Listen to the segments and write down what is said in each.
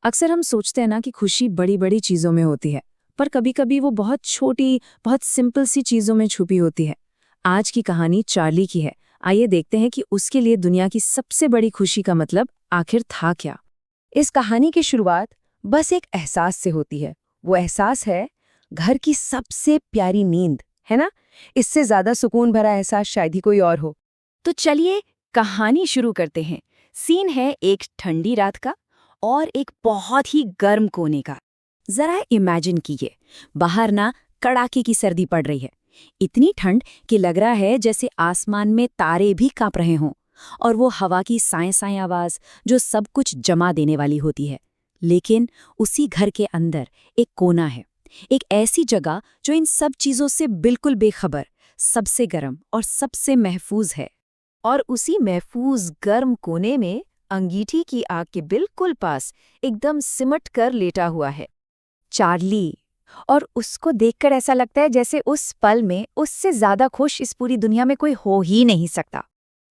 अक्सर हम सोचते हैं ना कि खुशी बड़ी बड़ी चीजों में होती है, पर कभी कभी वो बहुत छोटी, बहुत सिंपल सी चीजों में छुपी होती है। आज की कहानी चार्ली की है। आइए देखते हैं कि उसके लिए दुनिया की सबसे बड़ी खुशी का मतलब आखिर था क्या। इस कहानी की शुरुआत बस एक एहसास से होती है। वो एहसास है घर की सबसे प्यारी नींद, है ना? इससे ज्यादा सुकून भरा एहसास शायद ही कोई और हो। तो चलिए कहानी शुरू करते हैं। सीन है एक ठंडी रात का और एक बहुत ही गर्म कोने का। जरा इमेजिन कीजिए, बाहर ना कड़ाके की सर्दी पड़ रही है। इतनी ठंड कि लग रहा है जैसे आसमान में तारे भी कांप रहे हों। और वो हवा की साए साए आवाज जो सब कुछ जमा देने वाली होती है। लेकिन उसी घर के अंदर एक कोना है, एक ऐसी जगह जो इन सब चीजों से बिल्कुल बेखबर, सबसे गर्म और सबसे महफूज है। और उसी महफूज गर्म कोने में अंगीठी की आग के बिल्कुल पास एकदम सिमट कर लेटा हुआ है चार्ली। और उसको देखकर ऐसा लगता है जैसे उस पल में उससे ज्यादा खुश इस पूरी दुनिया में कोई हो ही नहीं सकता।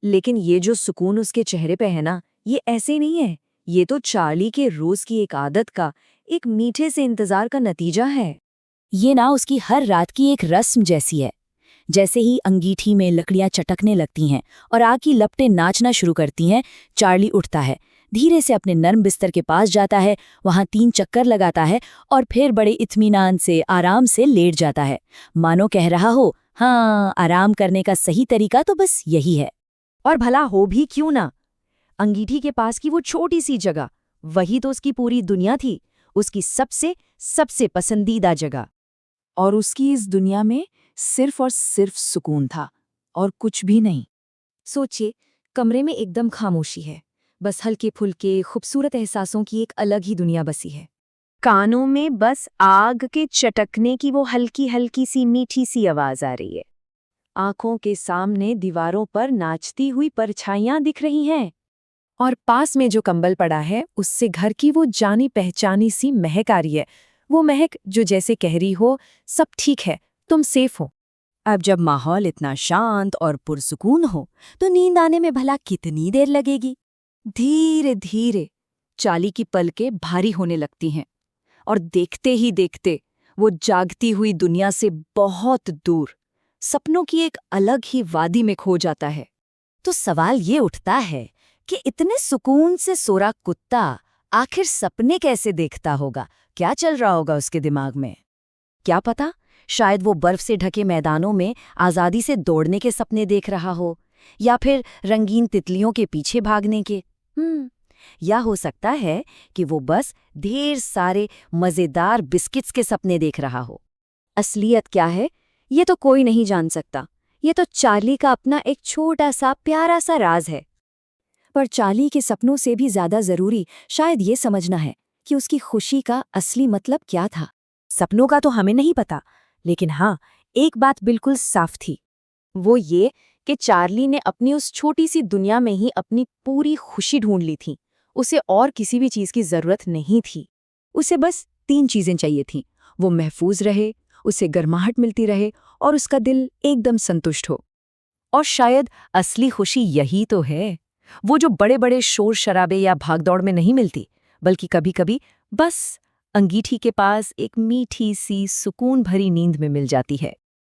लेकिन ये जो सुकून उसके चेहरे पे है ना, ये ऐसे नहीं है। ये तो चार्ली के रोज की एक आदत का, एक मीठे से इंतजार का नतीजा है। ये ना उसकी हर रात की एक रस्म जैसी है। जैसे ही अंगीठी में लकड़ियां चटकने लगती हैं और आग की लपटें नाचना शुरू करती हैं, चार्ली उठता है, धीरे से अपने नर्म बिस्तर के पास जाता है, वहां 3 चक्कर लगाता है और फिर बड़े इत्मीनान से आराम से लेट जाता है, मानो कह रहा हो, हाँ, आराम करने का सही तरीका तो बस यही है। और भला हो भी क्यों ना। अंगीठी के पास की वो छोटी सी जगह, वही तो उसकी पूरी दुनिया थी, उसकी सबसे सबसे पसंदीदा जगह। और उसकी इस दुनिया में सिर्फ और सिर्फ सुकून था, और कुछ भी नहीं। सोचिए, कमरे में एकदम खामोशी है, बस हल्के फुल्के खूबसूरत एहसासों की एक अलग ही दुनिया बसी है। कानों में बस आग के चटकने की वो हल्की हल्की सी मीठी सी आवाज आ रही है। आंखों के सामने दीवारों पर नाचती हुई परछाइयां दिख रही हैं। और पास में जो कंबल पड़ा है उससे घर की वो जानी पहचानी सी महक आ रही है। वो महक जो जैसे कह रही हो, सब ठीक है, तुम सेफ हो। अब जब माहौल इतना शांत और पुरसुकून हो तो नींद आने में भला कितनी देर लगेगी। धीरे धीरे चार्ली की पलकें भारी होने लगती हैं और देखते ही देखते वो जागती हुई दुनिया से बहुत दूर सपनों की एक अलग ही वादी में खो जाता है। तो सवाल ये उठता है कि इतने सुकून से सो रहा कुत्ता आखिर सपने कैसे देखता होगा? क्या चल रहा होगा उसके दिमाग में? क्या पता, शायद वो बर्फ से ढके मैदानों में आजादी से दौड़ने के सपने देख रहा हो, या फिर रंगीन तितलियों के पीछे भागने के। या हो सकता है कि वो बस ढेर सारे मजेदार बिस्किट्स के सपने देख रहा हो। असलियत क्या है, ये तो कोई नहीं जान सकता। ये तो चार्ली का अपना एक छोटा सा प्यारा सा राज है। पर चार्ली के सपनों से भी ज्यादा जरूरी शायद ये समझना है कि उसकी खुशी का असली मतलब क्या था। सपनों का तो हमें नहीं पता, लेकिन हाँ, एक बात बिल्कुल साफ थी। वो ये कि चार्ली ने अपनी उस छोटी सी दुनिया में ही अपनी पूरी खुशी ढूंढ ली थी। उसे और किसी भी चीज की जरूरत नहीं थी। उसे बस 3 चीजें चाहिए थीं। वो महफूज रहे, उसे गर्माहट मिलती रहे और उसका दिल एकदम संतुष्ट हो। और शायद असली खुशी यही तो है, वो जो बड़े बड़े शोर शराबे या भागदौड़ में नहीं मिलती, बल्कि कभी कभी बस अंगीठी के पास एक मीठी सी सुकून भरी नींद में मिल जाती है।